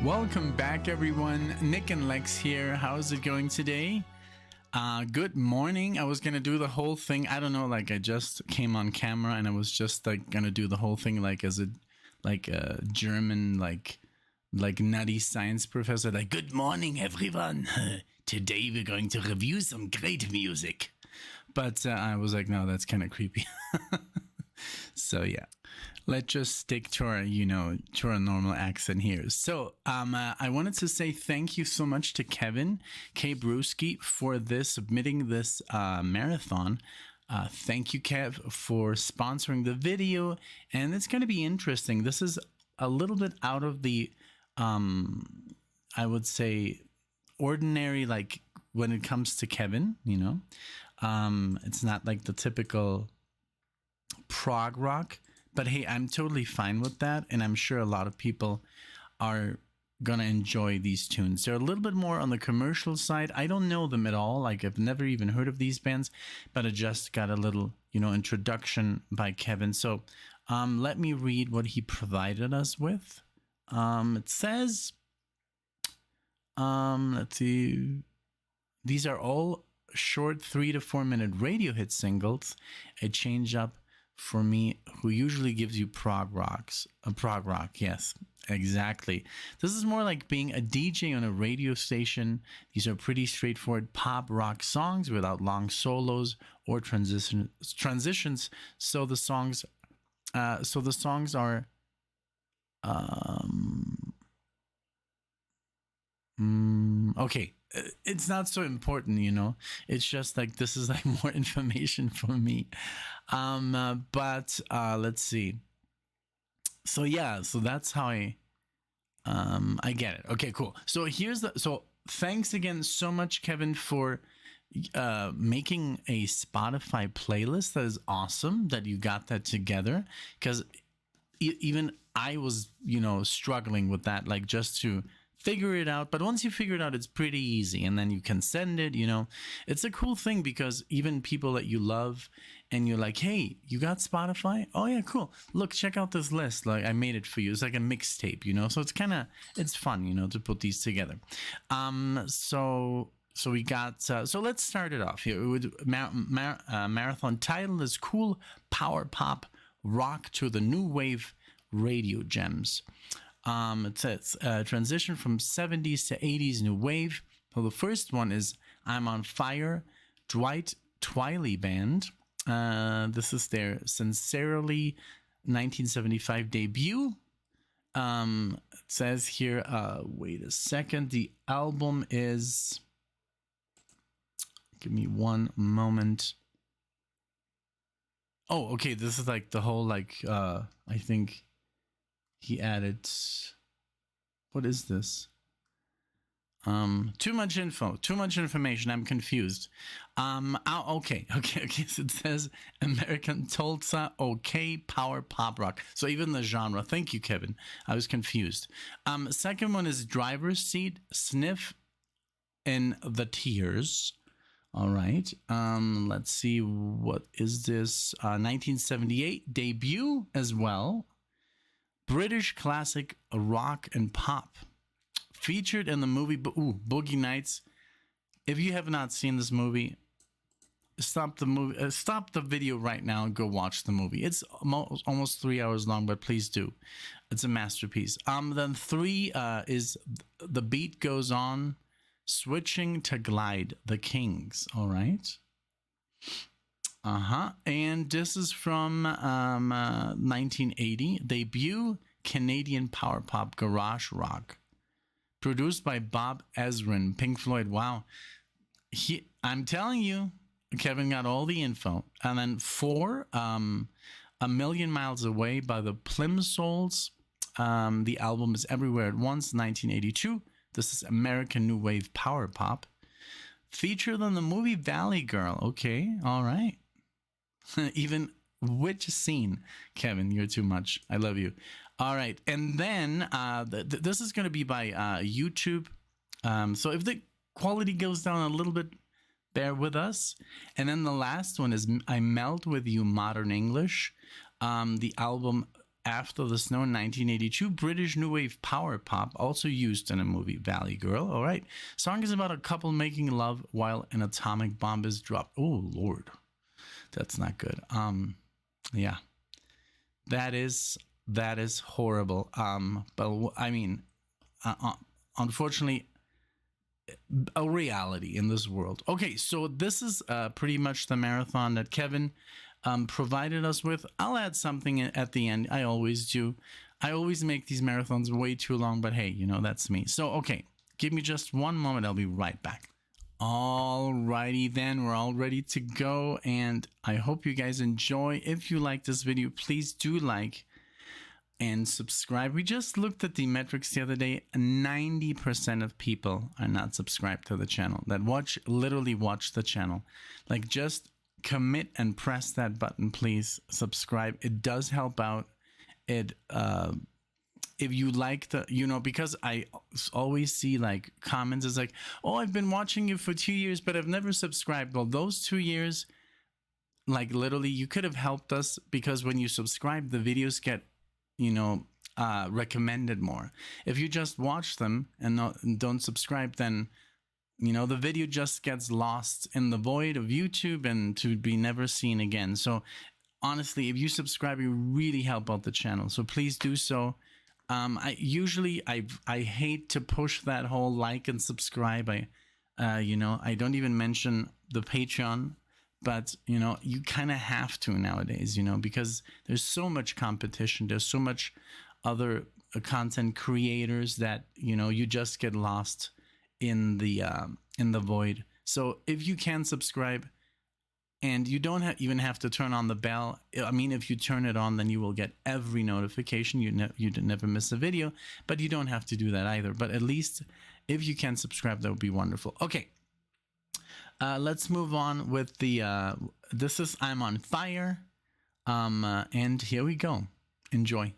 Welcome back, everyone. NicknLex here. How's it going today? Good morning. I was gonna do the whole thing. I don't know, like I just came on camera and I was just like gonna do the whole thing like as a German like nutty science professor. Like, good morning, everyone. Today we're going to review some great music. But I was like, no, that's kind of creepy. So yeah. Let's just stick to our, to our normal accent here. So I wanted to say thank you so much to Kevin K. Brewski for submitting this marathon. Thank you, Kev, for sponsoring the video. And it's going to be interesting. This is a little bit out of the, I would say, ordinary, like when it comes to Kevin, It's not like the typical prog rock. But hey, I'm totally fine with that, and I'm sure a lot of people are gonna enjoy these tunes. They're a little bit more on the commercial side. I don't know them at all. Like, I've never even heard of these bands, but I just got a little, introduction by Kevin. So let me read what he provided us with. It says, let's see, these are all short 3 to 4 minute radio hit singles. A change up for me, who usually gives you prog rock. Yes, exactly. This is more like being a DJ on a radio station. These are pretty straightforward pop rock songs without long solos or transitions. So the songs are okay. It's not so important, It's just like this is like more information for me. But let's see. So yeah, so that's how I get it. Okay, cool. So thanks again so much, Kevin, for making a Spotify playlist. That is awesome that you got that together, because even I was, struggling with that, like just to figure it out. But once you figure it out, it's pretty easy, and then you can send it. It's a cool thing, because even people that you love and you're like, hey, you got Spotify? Oh yeah, cool, look, check out this list, like I made it for you. It's like a mixtape, so it's fun, to put these together. So we got so let's start it off here with marathon. Title is Cool Power Pop Rock to the New Wave Radio Gems. It says transition from 70s to 80s new wave. So the first one is I'm on Fire, Dwight Twilley Band. This is their Sincerely 1975 debut. It says here, wait a second, the album is, give me one moment. Oh, okay, this is like the whole, like, I think he added, what is this? Too much info, too much information. I'm confused. Okay. So it says American Tulsa, okay, power pop rock. So even the genre. Thank you, Kevin. I was confused. Second one is Driver's Seat, Sniff, and The Tears. All right. Let's see. What is this? 1978 debut as well. British classic rock and pop. Featured in the movie Boogie Nights. If you have not seen this movie, stop the video right now and go watch the movie. It's almost 3 hours long, but please do. It's a masterpiece. Then 3 is The Beat Goes On, Switching to Glide, The Kings. All right. And this is from 1980, debut Canadian power pop garage rock. Produced by Bob Ezrin, Pink Floyd. Wow. I'm telling you, Kevin got all the info. And then 4, A Million Miles Away by the Plimsouls. The album is Everywhere at Once, 1982. This is American New Wave Power Pop. Featured in the movie Valley Girl. Okay, all right. Even which scene? Kevin, you're too much. I love you. All right. And then this is going to be by YouTube. So if the quality goes down a little bit, bear with us. And then the last one is I Melt With You, Modern English. The album After the Snow, 1982. British new wave power pop, also used in a movie, Valley Girl. All right. Song is about a couple making love while an atomic bomb is dropped. Oh Lord, that's not good. Yeah, that is horrible. But I mean, unfortunately, a reality in this world. Okay, so this is pretty much the marathon that Kevin provided us with. I'll add something at the end. I always do. I always make these marathons way too long, but hey, you know, that's me. So, okay, give me just one moment. I'll be right back. Alrighty then, we're all ready to go, and I hope you guys enjoy. If you like this video, please do like and subscribe. We just looked at the metrics the other day. 90% of people are not subscribed to the channel, that literally watch the channel. Like, just commit and press that button, please. Subscribe. It does help out. It if you like the, you know, because I always see like comments, it's like, oh, I've been watching you for 2 years, but I've never subscribed. Well, those 2 years, like, literally, you could have helped us, because when you subscribe, the videos get, you know, recommended more. If you just watch them and don't subscribe, then, you know, the video just gets lost in the void of YouTube and to be never seen again. So honestly, if you subscribe, you really help out the channel. So please do so. I hate to push that whole like and subscribe. You know, I don't even mention the Patreon. But, you know, you kind of have to nowadays, you know, because there's so much competition. There's so much other content creators that, you know, you just get lost in the void. So if you can subscribe, and you don't even have to turn on the bell. I mean, if you turn it on, then you will get every notification. You'd never miss a video, but you don't have to do that either. But at least if you can subscribe, that would be wonderful. Okay. Let's move on with the, this is I'm on Fire, and here we go. Enjoy.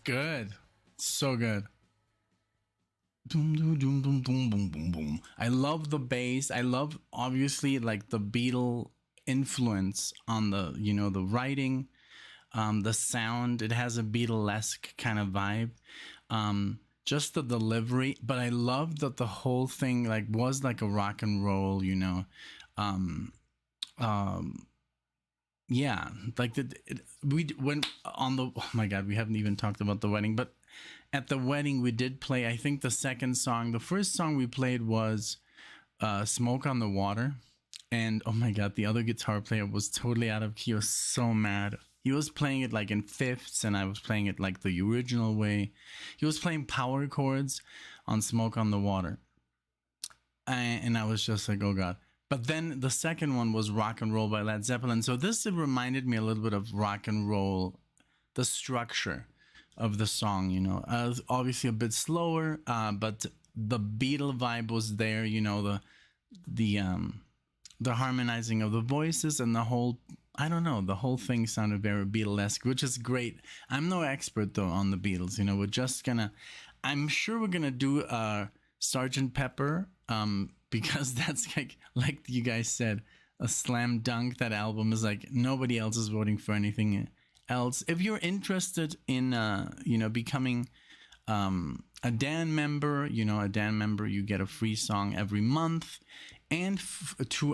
good. So good. Boom, boom, boom, boom, boom, boom, boom, boom. I love the bass. I love, obviously, like the Beatle influence on the, you know, the writing, the sound. It has a Beatlesque kind of vibe. Just the delivery, but I love that the whole thing like was like a rock and roll, you know. Um, um, yeah, like we went on the, oh my god, we haven't even talked about the wedding, but at the wedding we did play, I think, the second song. The first song we played was Smoke on the Water, and oh my god, the other guitar player was totally out of key. He was so mad. He was playing it like in fifths, and I was playing it like the original way. He was playing power chords on Smoke on the Water, and I was just like, oh god. But then the second one was Rock and Roll by Led Zeppelin. So this, it reminded me a little bit of rock and roll, the structure of the song, you know. Obviously a bit slower, but the Beatle vibe was there, you know, the harmonizing of the voices and the whole, I don't know, the whole thing sounded very Beatlesque, which is great. I'm no expert though on the Beatles, you know. We're just gonna, I'm sure we're gonna do Sgt. Pepper, because that's like you guys said, a slam dunk. That album is like nobody else is voting for anything else. If you're interested in you know, becoming a Dan member, you know, a Dan member, you get a free song every month, and two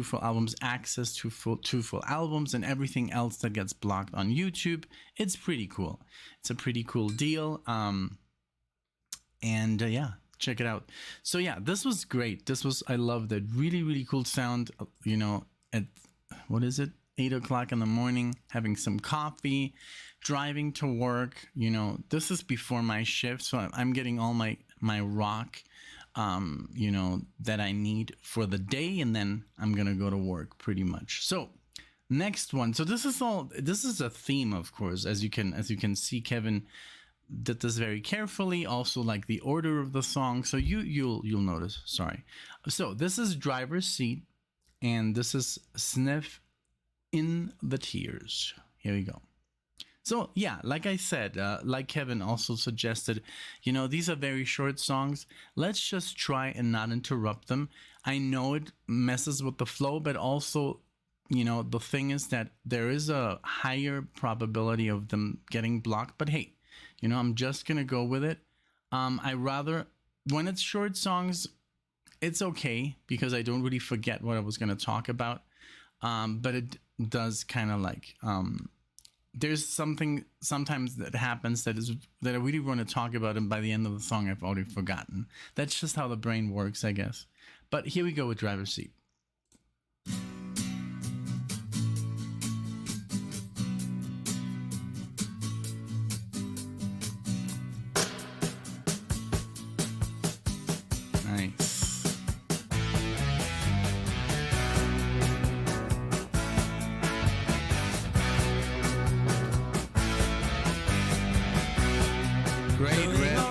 full albums, access to two full albums, and everything else that gets blocked on YouTube. It's pretty cool. It's a pretty cool deal. And yeah, check it out. So yeah, this was great. I loved it. Really, really cool sound, you know, at, what is it? 8 o'clock in the morning, having some coffee, driving to work. You know, this is before my shift, so I'm getting all my rock, you know, that I need for the day, and then I'm gonna go to work pretty much. So next one. So this is a theme, of course, as you can see. Kevin did this very carefully. Also, like the order of the song. So you'll notice. Sorry. So this is Driver's Seat, and this is Sniff in the Tears. Here we go. So yeah, like I said, like Kevin also suggested, you know, these are very short songs. Let's just try and not interrupt them. I know it messes with the flow, but also, you know, the thing is that there is a higher probability of them getting blocked. But hey, you know, I'm just gonna go with it. I rather, when it's short songs, it's okay because I don't really forget what I was gonna talk about. But it does kind of like, there's something sometimes that happens that I really want to talk about, and by the end of the song I've already forgotten. That's just how the brain works, I guess. But here we go with Driver's Seat. Nice. Great riff.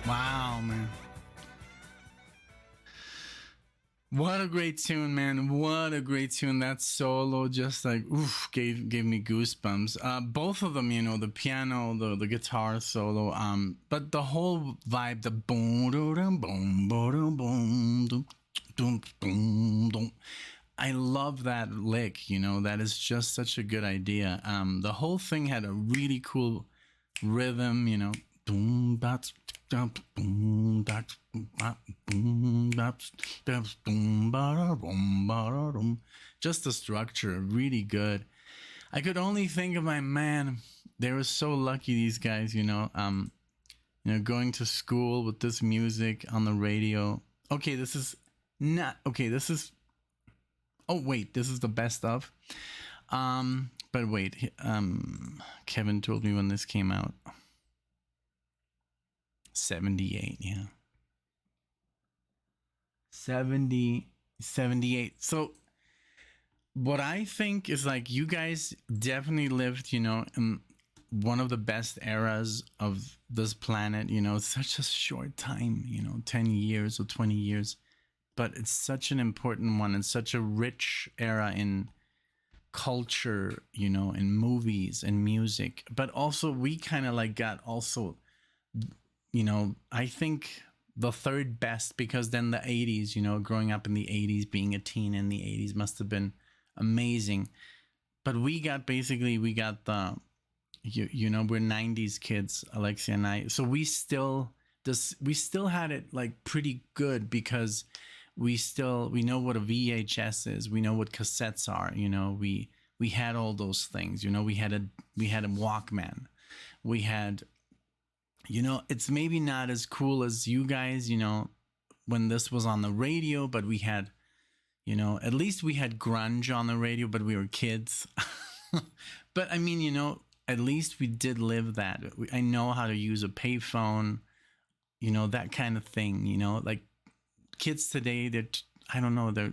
Wow, man. What a great tune, man. What a great tune. That solo just like oof gave me goosebumps. Both of them, you know, the piano, the guitar solo, but the whole vibe, the boom boom boom boom boom boom boom boom. I love that lick, you know, that is just such a good idea. The whole thing had a really cool rhythm, you know. Boom, boom, boom, boom. Just the structure, really good. I could only think of my man. They were so lucky, these guys, you know, going to school with this music on the radio. Okay, this is not okay. This is. Oh wait, this is the best of. But wait, Kevin told me when this came out. 78, yeah. 78. So what I think is like you guys definitely lived, you know, in one of the best eras of this planet, you know, such a short time, you know, 10 years or 20 years, but it's such an important one and such a rich era in culture, you know, in movies and music, but also we kind of like got also, you know, I think the third best, because then the 80s, you know, growing up in the 80s, being a teen in the 80s must have been amazing. But we got the, you know, we're 90s kids, Alexia and I. So we still had it like pretty good because we know what a VHS is. We know what cassettes are, you know, we had all those things, you know, we had a Walkman. We had, you know, it's maybe not as cool as you guys, you know, when this was on the radio, but we had, you know, at least we had grunge on the radio, but we were kids. But I mean, you know, at least we did live that. I know how to use a payphone, you know, that kind of thing, you know, like kids today, I don't know, they're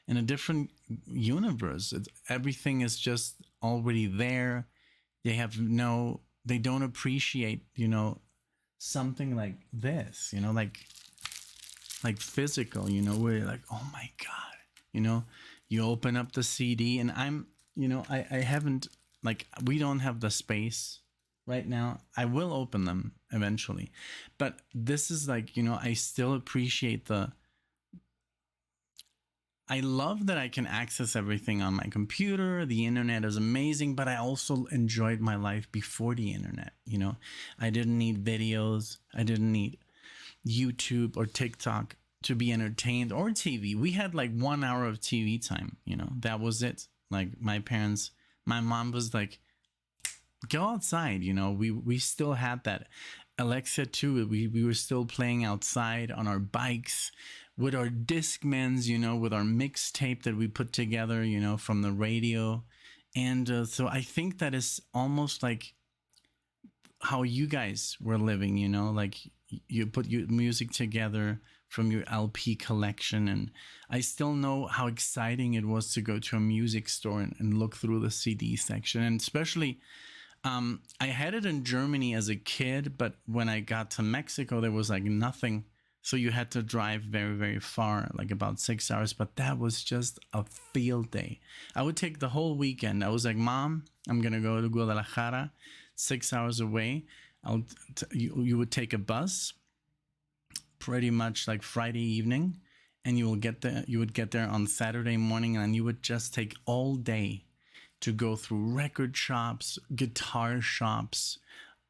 in a different universe. Everything is just already there. They don't appreciate, you know, something like this, you know, like physical, you know, where you're like, oh my God, you know, you open up the CD and I'm, you know, I haven't, like, we don't have the space right now. I will open them eventually, but this is like, you know, I still appreciate I love that I can access everything on my computer. The internet is amazing, but I also enjoyed my life before the internet. You know, I didn't need videos. I didn't need YouTube or TikTok to be entertained, or TV. We had like 1 hour of TV time, you know, that was it. Like my mom was like, go outside, you know, we still had that. Alexia too, we were still playing outside on our bikes with our Discmans, you know, with our mixtape that we put together, you know, from the radio. And so I think that is almost like how you guys were living, you know, like you put your music together from your LP collection. And I still know how exciting it was to go to a music store and look through the CD section. And especially, I had it in Germany as a kid, but when I got to Mexico, there was like nothing. So you had to drive very, very far, like about 6 hours. But that was just a field day. I would take the whole weekend. I was like, Mom, I'm going to go to Guadalajara, 6 hours away. You would take a bus pretty much like Friday evening, and you would get there on Saturday morning, and you would just take all day to go through record shops, guitar shops,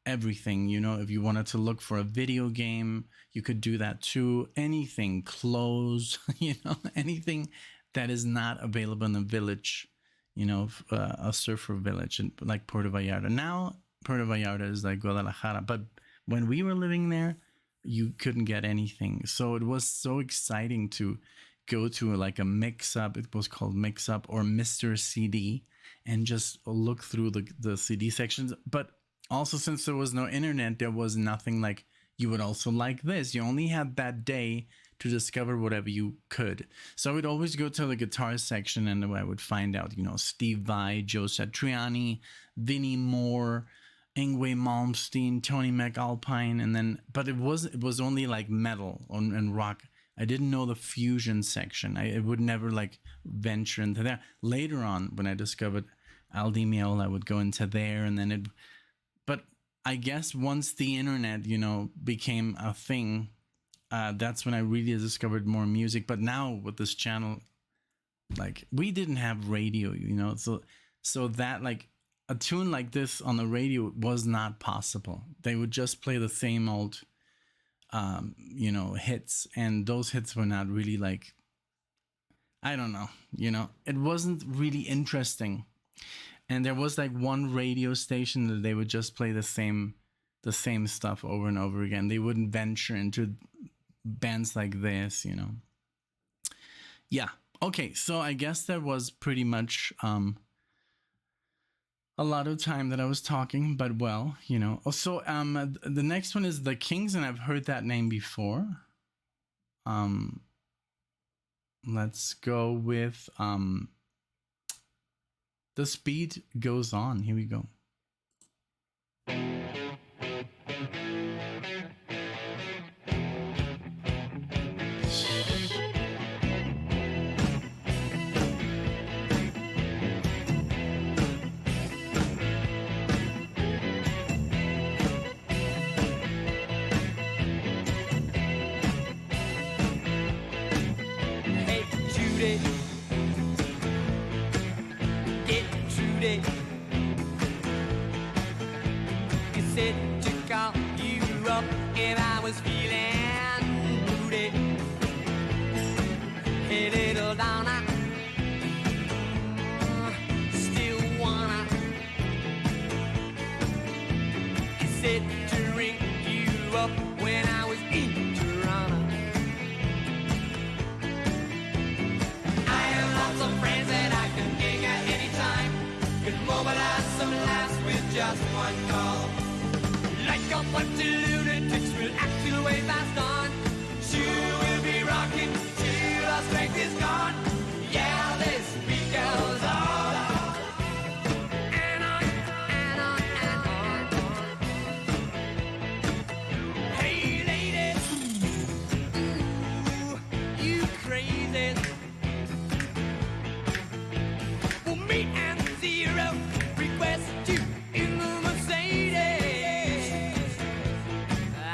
everything. You know, if you wanted to look for a video game, you could do that too. Anything, clothes, you know, anything that is not available in a village, you know, a surfer village like Puerto Vallarta. Now Puerto Vallarta is like Guadalajara, but when we were living there, you couldn't get anything. So it was so exciting to go to like a mix-up. It was called Mix-Up or Mr. CD, and just look through the CD sections. But also, since there was no internet, there was nothing like, you would also like this. You only had that day to discover whatever you could. So I would always go to the guitar section, and I would find out, you know, Steve Vai, Joe Satriani, Vinnie Moore, Yngwie Malmsteen, Tony McAlpine, and then, but it was only like metal and rock. I didn't know the fusion section. I would never like venture into that. Later on, when I discovered Al Di Meola, I would go into there, and then but I guess once the internet, you know, became a thing, that's when I really discovered more music. But now with this channel, like, we didn't have radio, you know, so that like a tune like this on the radio was not possible. They would just play the same old, you know, hits, and those hits were not really like, I don't know, you know, it wasn't really interesting. And there was like one radio station that they would just play the same stuff over and over again. They wouldn't venture into bands like this, you know. Yeah. Okay. So I guess that was pretty much a lot of time that I was talking, but well, you know. Also, the next one is The Kings, and I've heard that name before. Let's go with The Speed Goes On. Here we go.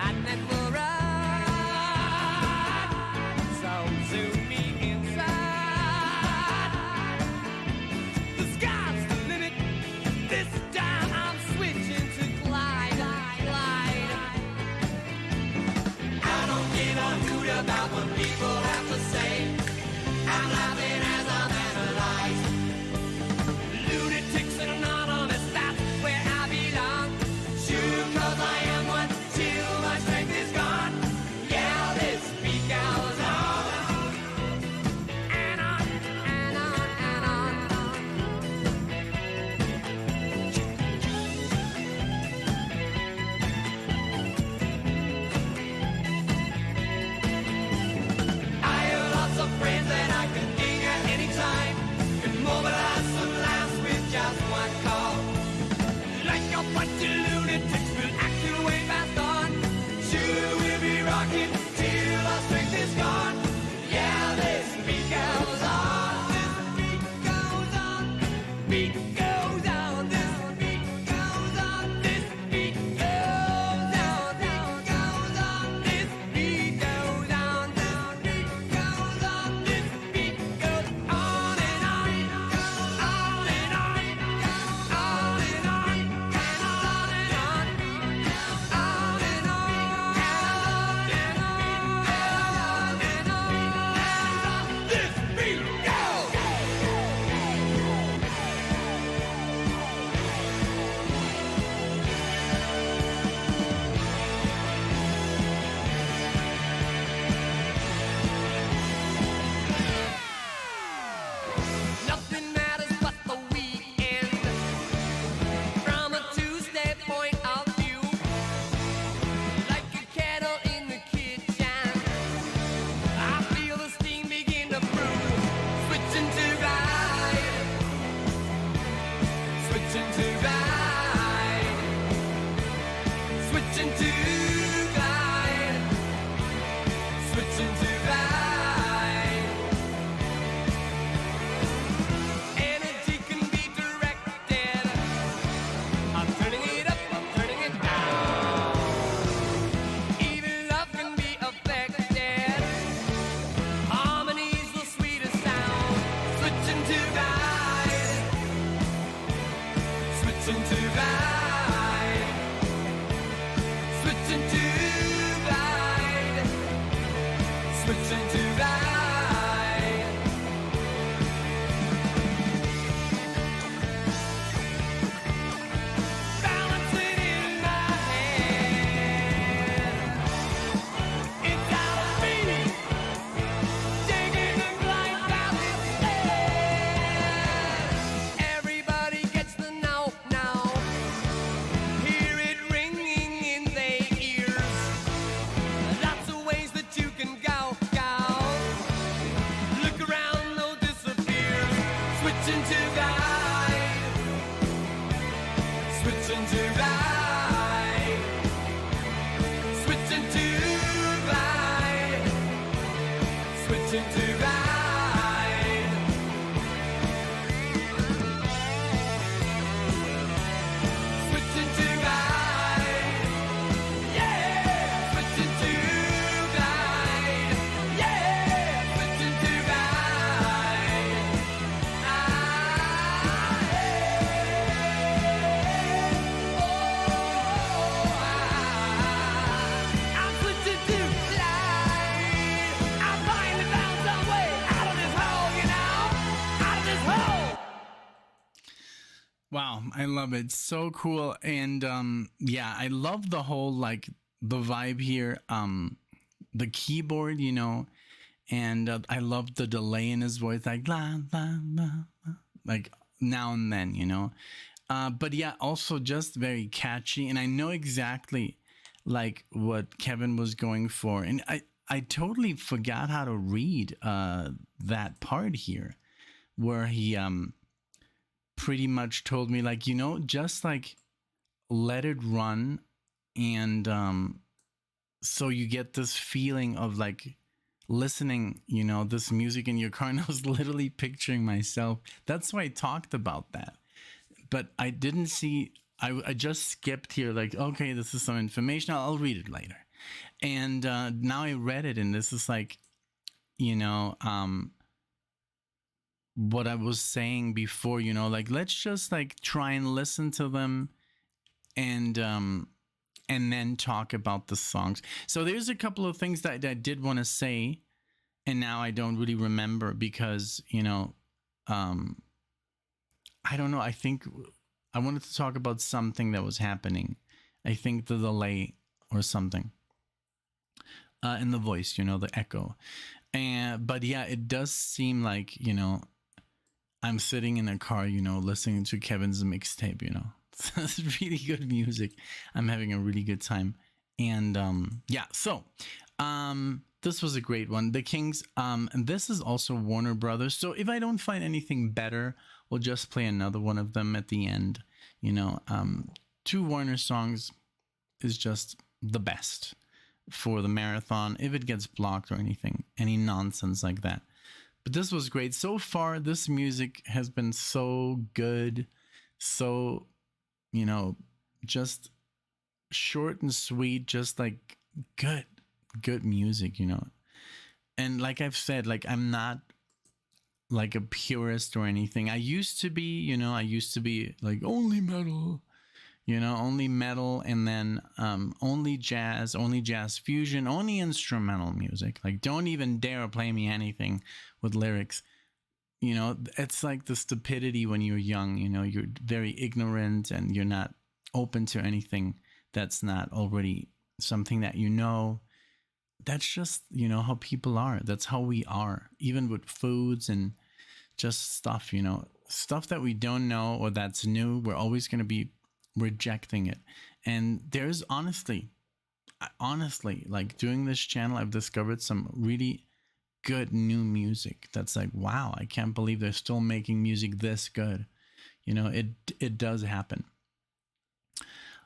I'd never run. But you lunatics will act your way fast on. Sure, we'll be rocking till our strength is gone. Yeah, this beat goes on. This beat goes on. Beat goes on. This beat goes on. This beat goes on. Beat goes on. This beat goes on. This beat goes on. This beat goes on and on. On and on. On and on. Nothing matters but the weekend. From a Tuesday point of view, like a kettle in the kitchen, I feel the steam begin to brew. Switching to ride, switching to ride, switching to glide, switching to ride. Energy can be directed. I'm turning it up, I'm turning it down. Even love can be affected. Harmony's the sweetest sound. Switching to ride, switching to ride, switching to glide, switching to ride. Balancing in my hand. It's out of me. Taking the glide path instead. Everybody gets the note now. Hear it ringing in their ears. Lots of ways that you can go. Look around, no disappear. Switching to ride, switching to ride, switching to glide, switching to ride, switching to ride, yeah, switching to glide, yeah, switching to ride. I'm switching to glide. I finally found some way out of this hole, you know, out of this hole. Wow, I love it. So cool. And yeah, I love the whole like the vibe here. The keyboard, you know, and I love the delay in his voice, like la la la, la, like now and then, you know. But yeah, also just very catchy, and I know exactly like what Kevin was going for, and I totally forgot how to read that part here, where he pretty much told me, like, you know, just like let it run, and so you get this feeling of like listening, you know, this music in your car. And I was literally picturing myself. That's why I talked about that. But I didn't see, I just skipped here, like, okay, this is some information, I'll read it later. And now I read it, and this is like, you know, what I was saying before, you know, like, let's just like try and listen to them, and then talk about the songs. So there's a couple of things that I did want to say, and now I don't really remember because, you know, I don't know. I think I wanted to talk about something that was happening. I think the delay or something in the voice, you know, the echo. But yeah, it does seem like, you know, I'm sitting in a car, you know, listening to Kevin's mixtape, you know. It's really good music. I'm having a really good time. And yeah, so this was a great one. The Kings, and this is also Warner Brothers. So if I don't find anything better, we'll just play another one of them at the end, you know. two Warner songs is just the best for the marathon if it gets blocked or anything, any nonsense like that. But this was great. So far, this music has been so good. So, you know, just short and sweet, just like good music, you know. And like I've said, like I'm not like a purist or anything. I used to be, you know, I used to be like only metal, you know, only metal, and then only jazz fusion, only instrumental music. Like don't even dare play me anything with lyrics. You know, it's like the stupidity when you're young, you know, you're very ignorant and you're not open to anything that's not already something that you know. That's just, you know, how people are. That's how we are, even with foods and just stuff, you know, stuff that we don't know or that's new. We're always going to be rejecting it. And there's honestly, like doing this channel, I've discovered some really good new music that's like, wow, I can't believe they're still making music this good. You know, it does happen.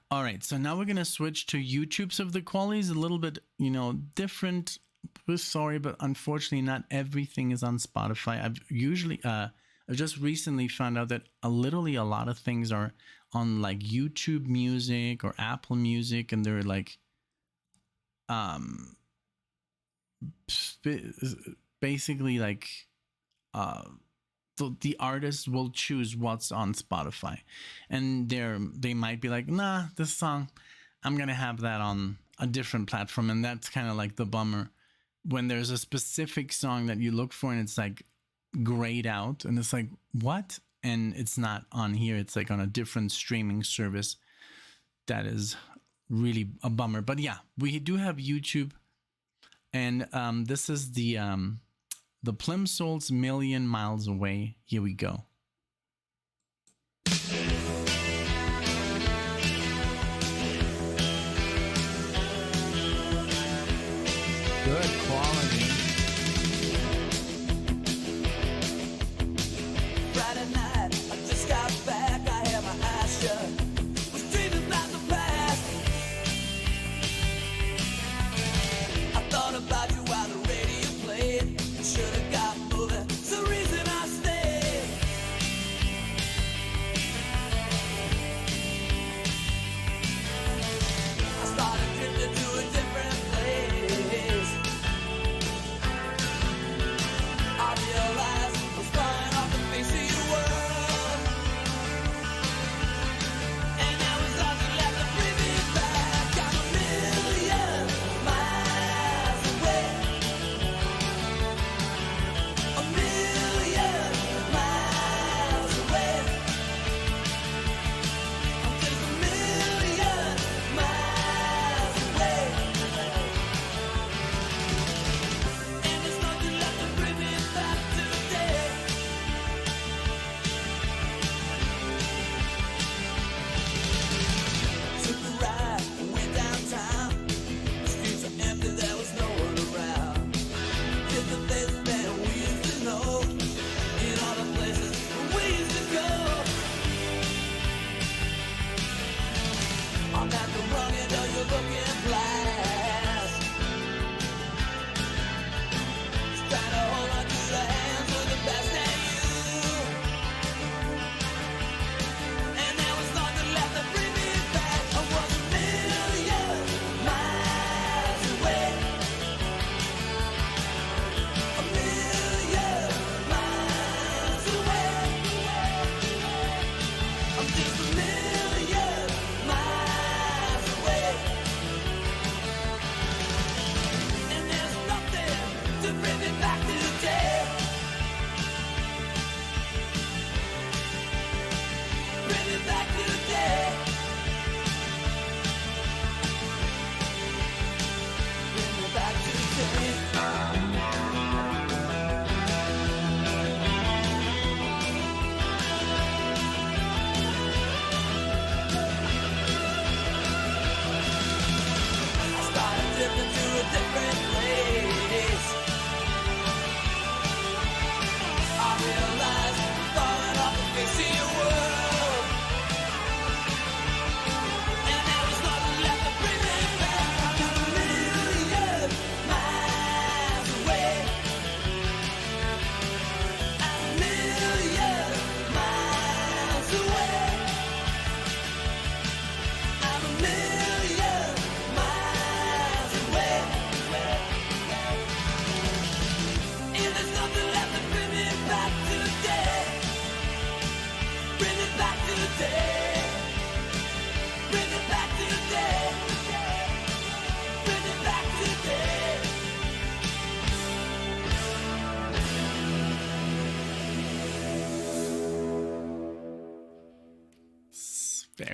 All right, so now we're going to switch to YouTube. So the quality is a little bit, you know, different. We're sorry, but unfortunately not everything is on Spotify. I've just recently found out that literally a lot of things are on like YouTube Music or Apple Music, and they're like basically like the artist will choose what's on Spotify, and they might be like, nah, this song, I'm gonna have that on a different platform. And that's kind of like the bummer when there's a specific song that you look for and it's like grayed out and it's like, what? And it's not on here, it's like on a different streaming service. That is really a bummer. But yeah, we do have YouTube, and this is the Plimsouls, Million Miles Away. Here we go. Good quality. Friday night, I just got back, I had my eyes shut. Was dreaming about the past. I thought about you while the radio played. Should've got moving, it's the reason I stayed. I started drifting to a different place. I realized I was flying off the face of your world, and there was nothing left to bring me back. I'm a million miles away. A million miles away. I'm just a million miles away. And there's nothing left to bring me back today. Took a ride, went downtown. The streets are empty, there was no one around. Did the things that we used to know, in all the places we used to go. I'm at the wrong end of your looking glass, trying to hold on to the hands of the best in you. And there was nothing left to bring me back. I was a million miles away. A million miles away. I'm just a million miles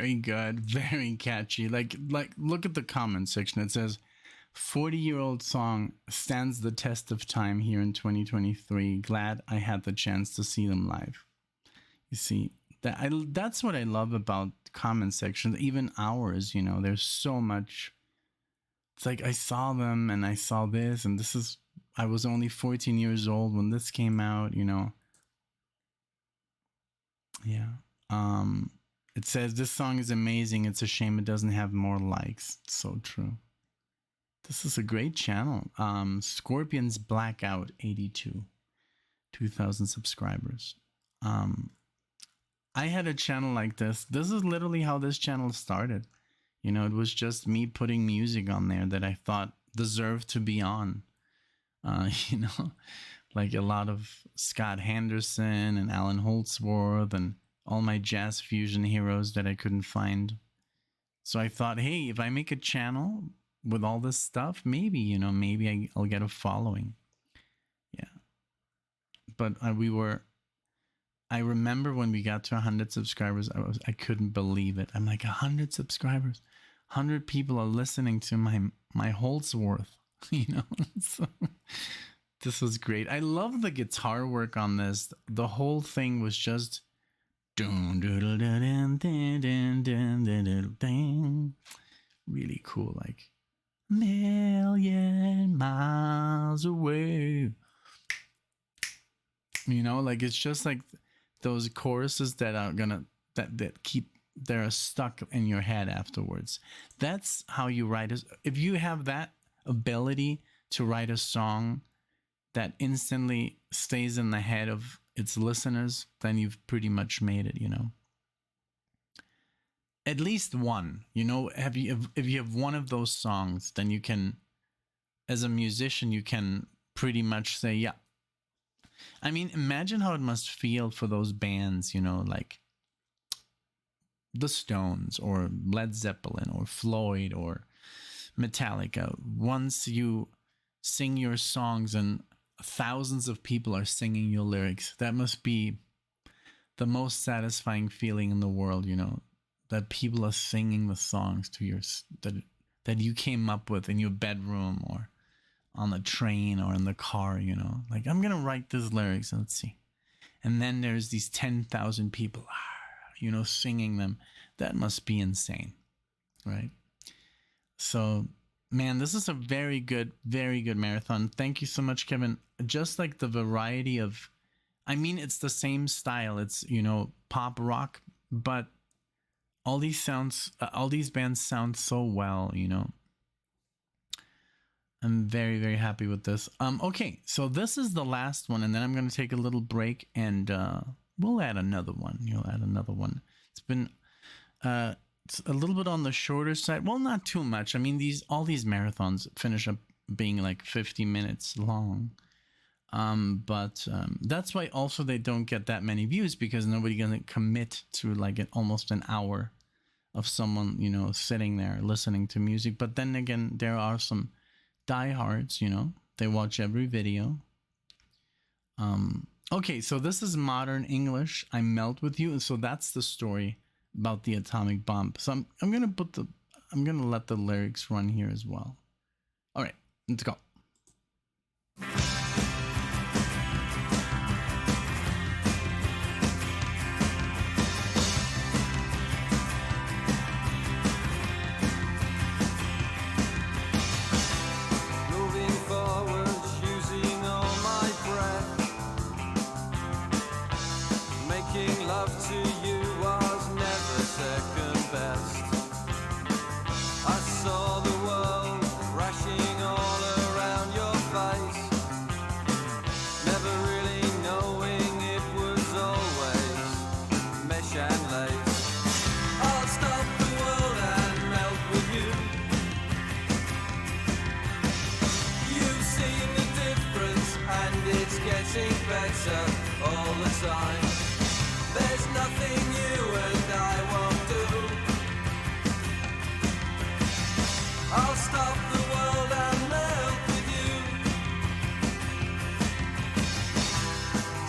very good, very catchy. Like look at the comment section. It says 40-year-old song stands the test of time here in 2023. Glad I had the chance to see them live. You see, that's what I love about comment sections, even ours, you know, there's so much. It's like I saw them and I saw this and this is, I was only 14 years old when this came out, you know. Yeah. It says this song is amazing. It's a shame it doesn't have more likes. It's so true. This is a great channel. Scorpions Blackout 82, 2,000 subscribers. I had a channel like this. This is literally how this channel started. You know, it was just me putting music on there that I thought deserved to be on. You know, like a lot of Scott Henderson and Alan Holdsworth and all my jazz fusion heroes that I couldn't find. So I thought, hey, if I make a channel with all this stuff, maybe, you know, maybe I'll get a following. Yeah. But I remember when we got to 100 subscribers, I couldn't believe it. I'm like, 100 subscribers, 100 people are listening to my Holdsworth, you know. So, this was great. I love the guitar work on this. The whole thing was just really cool, like million miles away. You know, like it's just like those choruses that are gonna they're stuck in your head afterwards. That's how you write if you have that ability to write a song that instantly stays in the head of its listeners, then you've pretty much made it, you know. At least one, you know, if you have one of those songs, then you can, as a musician, you can pretty much say, yeah. I mean, imagine how it must feel for those bands, you know, like the Stones or Led Zeppelin or Floyd or Metallica. Once you sing your songs and thousands of people are singing your lyrics, that must be the most satisfying feeling in the world, you know, that people are singing the songs to your that you came up with in your bedroom or on the train or in the car, you know, like I'm gonna write these lyrics and let's see, and then there's these 10,000 people, you know, singing them. That must be insane, right? So man, this is a very good marathon. Thank you so much, Kevin. Just like the variety of, I mean, it's the same style. It's, you know, pop rock, but all these bands sound so well, you know. I'm very, very happy with this. Okay, so this is the last one, and then I'm going to take a little break, and we'll add another one. You'll add another one. It's been it's a little bit on the shorter side. Well, not too much. I mean, all these marathons finish up being like 50 minutes long. But that's why also they don't get that many views, because nobody's going to commit to like almost an hour of someone, you know, sitting there listening to music. But then again, there are some diehards, you know, they watch every video. Okay, so this is modern English. I melt with you. And so that's the story about the atomic bomb. So I'm going to let the lyrics run here as well. All right, let's go. Better all the time. There's nothing you and I won't do. I'll stop the world and melt with you.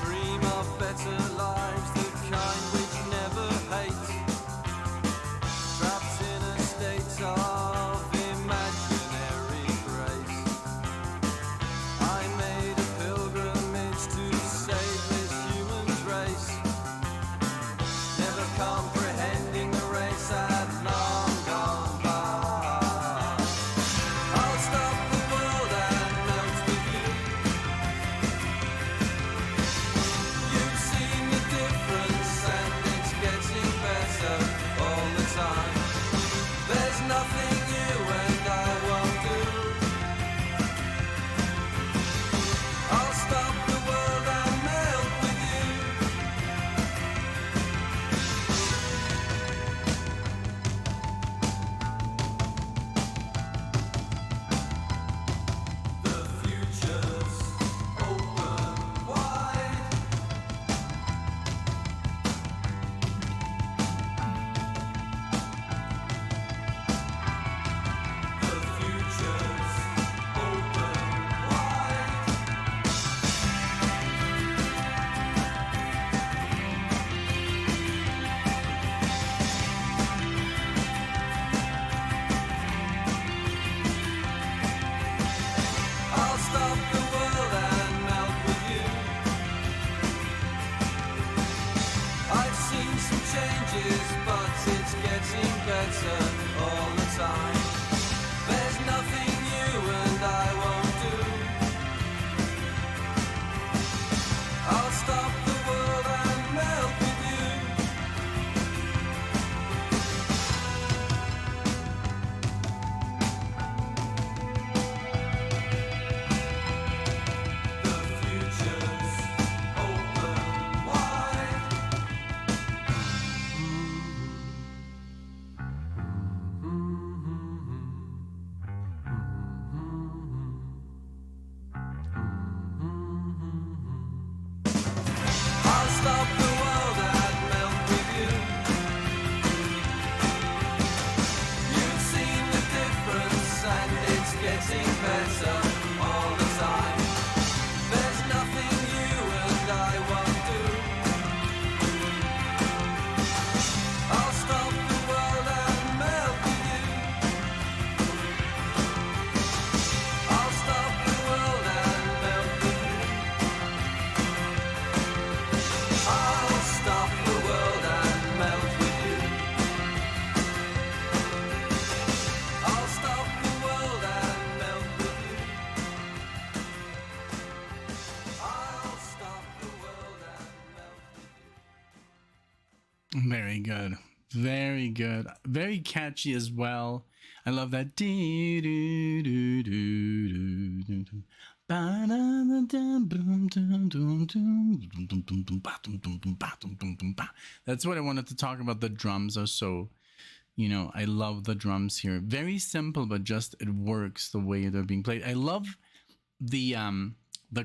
Dream of better lives, the kind which never hate. better all the time. There's nothing you and I won't do. I'll stop the world and melt with you. The future's open wide. I'll stop the world and melt with you. You've seen the difference and it's getting better all the time. There's nothing you and I won't do. I'll stop the world and melt with you. I'll stop the world and melt with you. I'll stop the world and melt with you. I'll stop the world and melt with you. I'll stop the world and melt with you. Very good. Very good. Very catchy as well. I love that. That's what I wanted to talk about. The drums are so, I love the drums here. Very simple, but just it works the way they're being played. I love the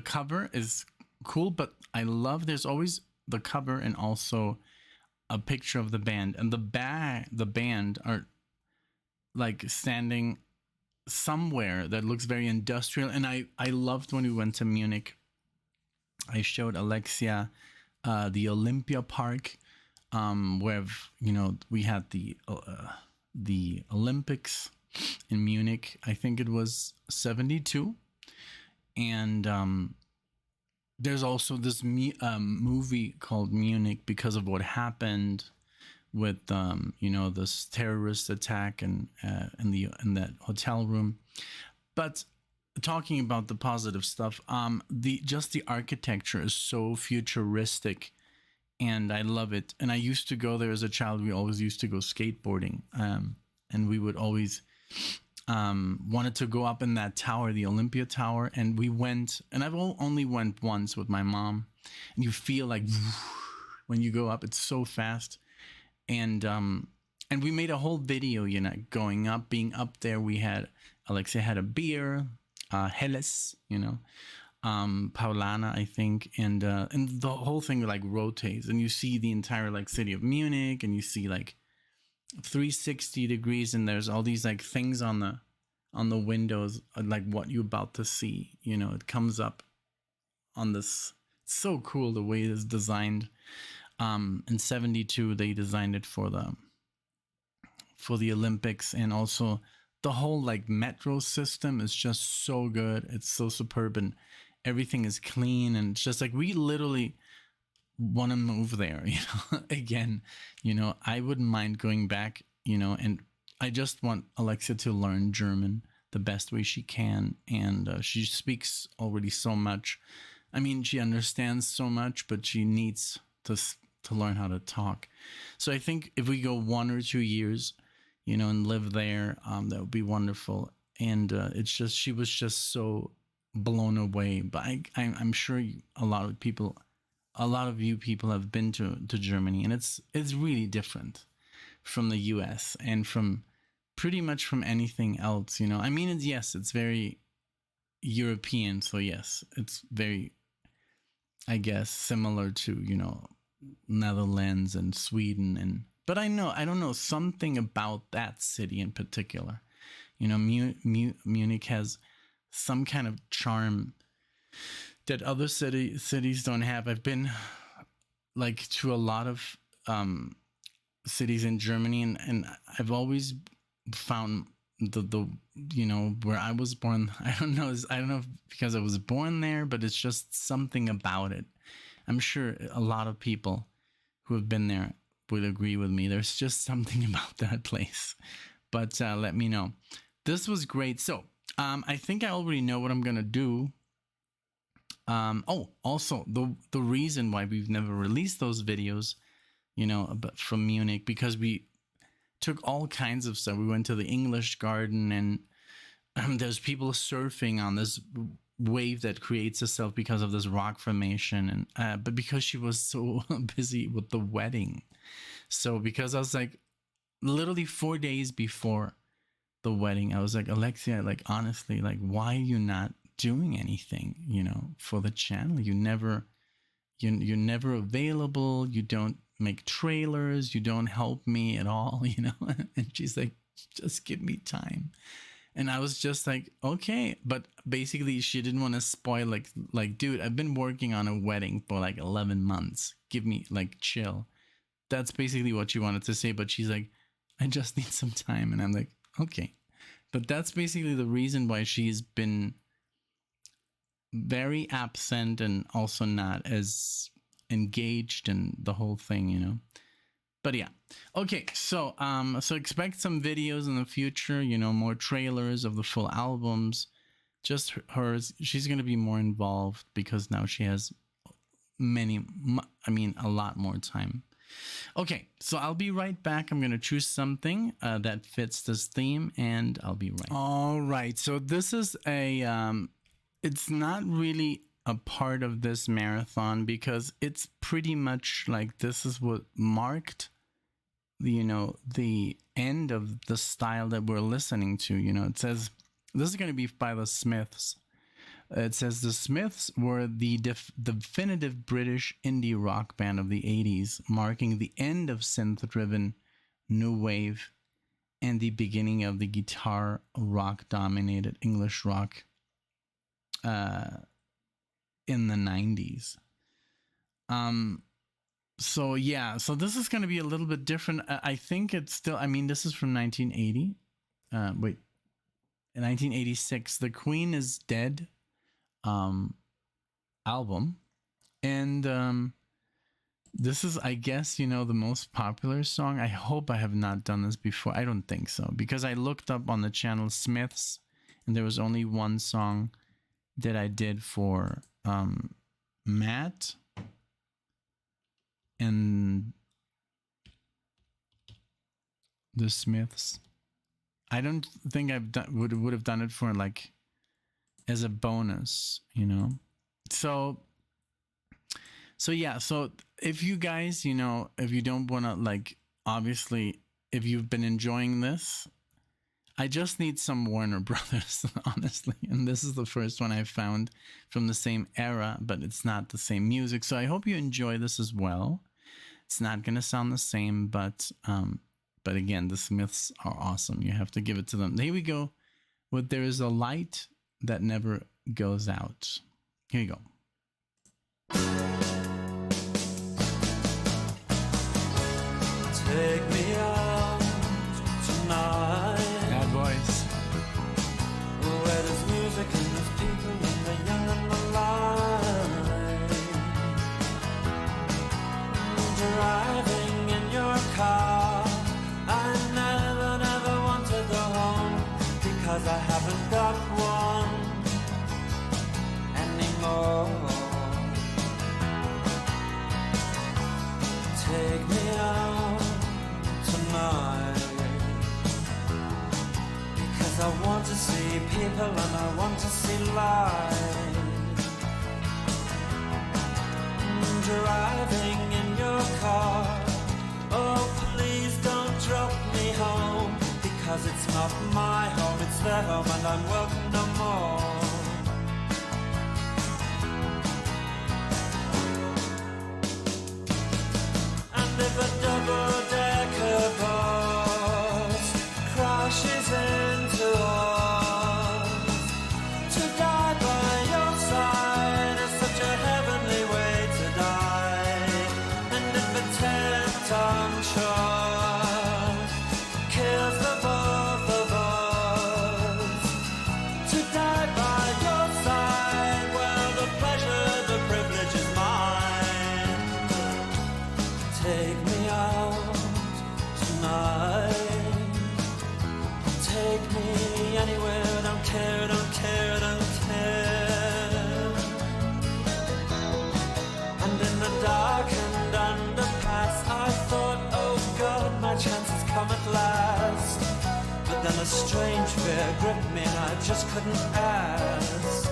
cover is cool, but I love there's always the cover and also a picture of the band, and the band are like standing somewhere that looks very industrial. And I loved when we went to Munich. I showed Alexia the Olympia Park, where we had the Olympics in Munich. I think it was 72, and there's also this movie called Munich because of what happened with this terrorist attack and in that hotel room. But talking about the positive stuff, the architecture is so futuristic, and I love it. And I used to go there as a child. We always used to go skateboarding, and we would always wanted to go up in that tower, the Olympia Tower, and we went. And I've only went once with my mom, and you feel like when you go up, it's so fast. And we made a whole video, going up, being up there. We had Alexia had a beer, Helles, Paulana, I think, and the whole thing like rotates, and you see the entire like city of Munich, and you see like 360 degrees, and there's all these like things on the windows, like what you're about to see. It comes up on this. It's so cool the way it's designed. In 72, they designed it for the Olympics, and also the whole like metro system is just so good. It's so superb, and everything is clean, and it's just like we literally want to move there, again. I wouldn't mind going back, and I just want Alexia to learn German the best way she can, and she speaks already so much. I mean, she understands so much, but she needs to learn how to talk. So I think if we go 1 or 2 years, and live there, that would be wonderful. And it's just, she was just so blown away. But I'm sure a lot of you people have been to Germany, and it's really different from the US and from pretty much from anything else. I mean, yes, it's very European. So yes, it's very, I guess, similar to, Netherlands and Sweden, but I don't know, something about that city in particular. Munich has some kind of charm that other cities don't have. I've been like to a lot of cities in Germany, and I've always found the where I was born. I don't know if because I was born there, but it's just something about it. I'm sure a lot of people who have been there would agree with me. There's just something about that place. But let me know. This was great. So I think I already know what I'm gonna do. Also the reason why we've never released those videos, but from Munich, because we took all kinds of stuff. We went to the English Garden, and there's people surfing on this wave that creates itself because of this rock formation, and but because she was so busy with the wedding, so because I was like literally 4 days before the wedding, I was like, Alexia, like honestly, like why are you not doing anything, for the channel? You're never available. You don't make trailers. You don't help me at all, And she's like, just give me time. And I was just like, okay. But basically she didn't want to spoil, like, dude, I've been working on a wedding for like 11 months. Give me, like, chill. That's basically what she wanted to say. But she's like, I just need some time. And I'm like, okay. But that's basically the reason why she's been very absent and also not as engaged in the whole thing, But yeah. Okay, so so expect some videos in the future, more trailers of the full albums. Just hers. She's going to be more involved because now she has a lot more time. Okay, so I'll be right back. I'm going to choose something that fits this theme, and I'll be right. All right, so this is it's not really a part of this marathon because it's pretty much like this is what marked the end of the style that we're listening to. It says this is going to be by the Smiths. It says the Smiths were the definitive British indie rock band of the 80s, marking the end of synth-driven new wave and the beginning of the guitar rock-dominated English rock in the 90s. So yeah, so this is going to be a little bit different. I think it's still, this is from 1980. Wait, in 1986, The Queen is Dead album. And this is, I guess, the most popular song. I hope I have not done this before. I don't think so, because I looked up on the channel Smiths and there was only one song that I did for Matt and the Smiths. I don't think I've done would have done it for like as a bonus, So yeah, so if you guys, if you don't want to, like, obviously, if you've been enjoying this, I just need some Warner Brothers, honestly. And this is the first one I found from the same era, but it's not the same music. So I hope you enjoy this as well. It's not going to sound the same, but again, the Smiths are awesome. You have to give it to them. Here we go with There Is a Light That Never Goes Out. Here you go. Take me out tonight. Bad voice. Where there's music and there's people and the young and the light. Driving in your car, I never want to go home because I haven't got one anymore. Take me out tonight, because I want to see people and I want to see light. Driving in your car, oh please don't drop me home, because it's not my home, it's their home and I'm welcome no more. And if a double-decker bus crashes into us, to die by your side is such a heavenly way to die. And if a 10-ton truck kills the both of us, to die by your side, well, the pleasure, the privilege is mine. Take me out Take me anywhere, don't care, don't care, don't care. And in the darkened underpass, I thought, oh God, my chance has come at last. But then a strange fear gripped me and I just couldn't ask.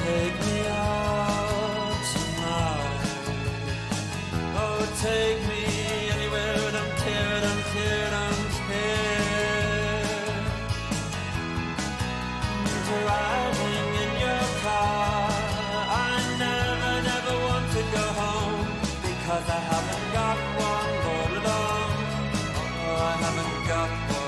Take me out tonight. Oh, take me anywhere, don't care, don't care, don't care. Driving in your car, I never, never want to go home, because I haven't got one all alone. Oh, I haven't got one.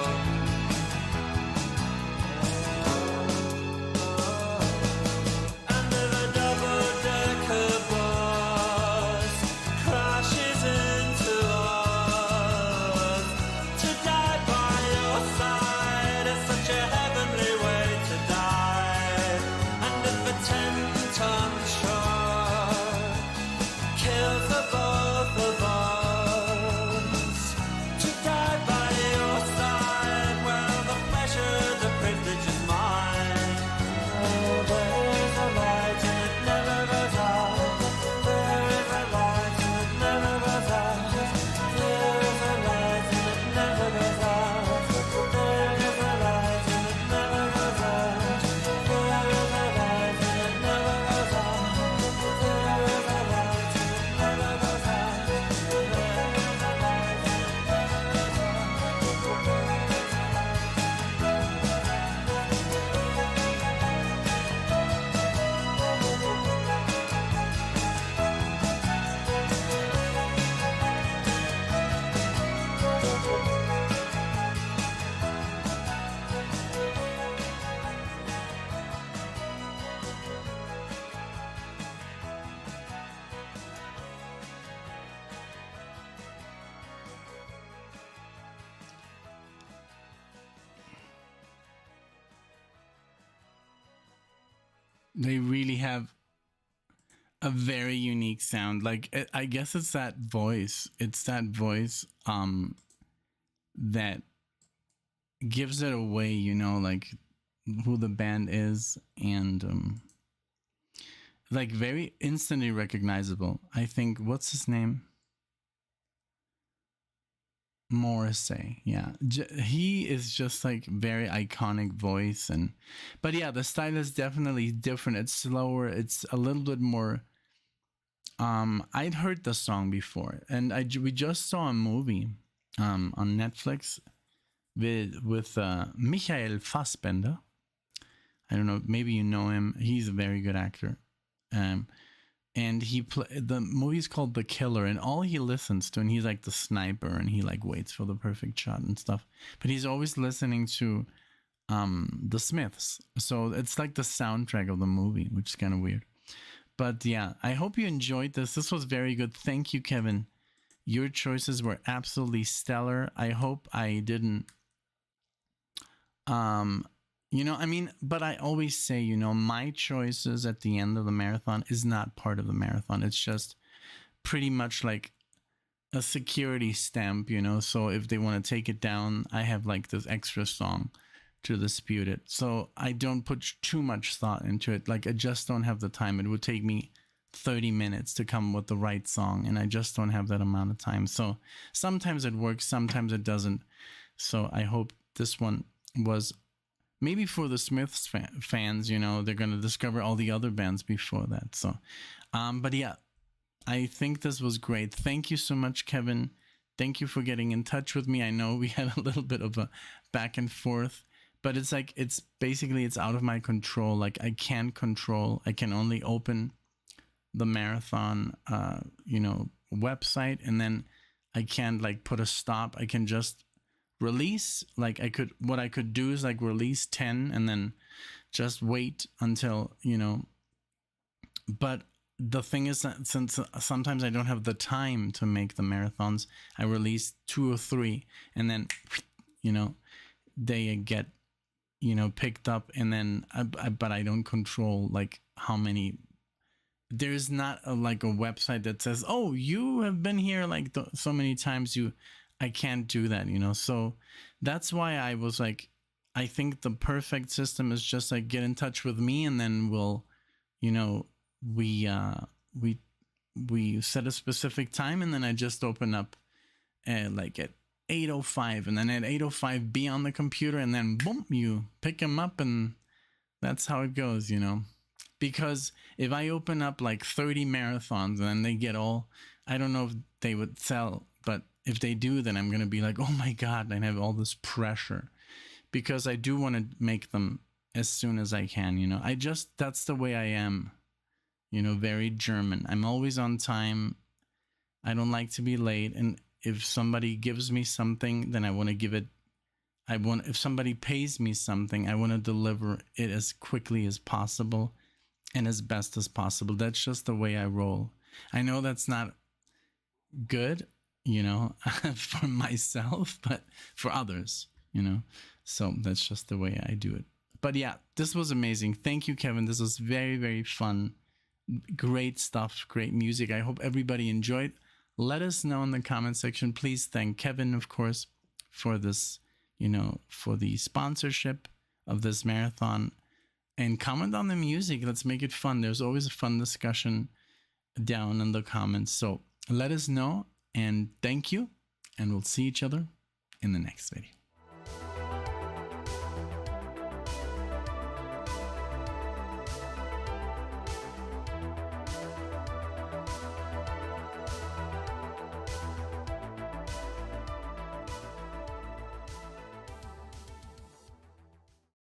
They really have a very unique sound. Like, I guess it's that voice. It's that voice that gives it away, you know, like who the band is, and like very instantly recognizable. I think, what's his name? Morrissey, yeah. He is just like very iconic voice, and but yeah, the style is definitely different. It's slower. It's a little bit more. I'd heard the song before, and we just saw a movie on Netflix with Michael Fassbender. I don't know, maybe you know him. He's a very good actor. And the movie's called The Killer, and all he listens to, and he's like the sniper, and he like waits for the perfect shot and stuff, but he's always listening to the Smiths. So it's like the soundtrack of the movie, which is kind of weird. But yeah, I hope you enjoyed this. This was very good. Thank you, Kevin. Your choices were absolutely stellar. I hope I didn't you know, I mean, but I always say, you know, my choices at the end of the marathon is not part of the marathon. It's just pretty much like a security stamp, you know. So if they want to take it down, I have like this extra song to dispute it. So I don't put too much thought into it. Like, I just don't have the time. It would take me 30 minutes to come with the right song, and I just don't have that amount of time. So sometimes it works, sometimes it doesn't. So I hope this one was maybe for the Smiths fans, you know, they're going to discover all the other bands before that. So, but yeah, I think this was great. Thank you so much, Kevin. Thank you for getting in touch with me. I know we had a little bit of a back and forth, but it's like, it's basically, it's out of my control. Like, I can't control, I can only open the marathon, you know, website, and then I can't like put a stop. I can just release, like what I could do is like release 10 and then just wait until, you know, but the thing is that since sometimes I don't have the time to make the marathons, I release 2 or 3, and then, you know, they get, you know, picked up, and then but I don't control like how many. There's not like a website that says, oh, you have been here like so many times, you I can't do that, you know. So that's why I was like, I think the perfect system is just like get in touch with me, and then we'll, you know, we we set a specific time, and then I just open up like at 8:05, and then at 8:05 be on the computer, and then boom, you pick them up, and that's how it goes, you know. Because if I open up like 30 marathons and then they get all, I don't know if they would sell, but if they do, then I'm gonna be like, oh my god, I have all this pressure, because I do want to make them as soon as I can, you know. That's the way I am, you know, very German. I'm always on time. I don't like to be late. And if somebody gives me something, then I want to give it. If somebody pays me something, I want to deliver it as quickly as possible and as best as possible. That's just the way I roll. I know that's not good, you know, for myself, but for others, you know. So that's just the way I do it. But yeah, this was amazing. Thank you, Kevin. This was very, very fun. Great stuff, great music. I hope everybody enjoyed. Let us know in the comment section. Please thank Kevin, of course, for this, you know, for the sponsorship of this marathon. And comment on the music. Let's make it fun. There's always a fun discussion down in the comments. So let us know, and thank you. And we'll see each other in the next video.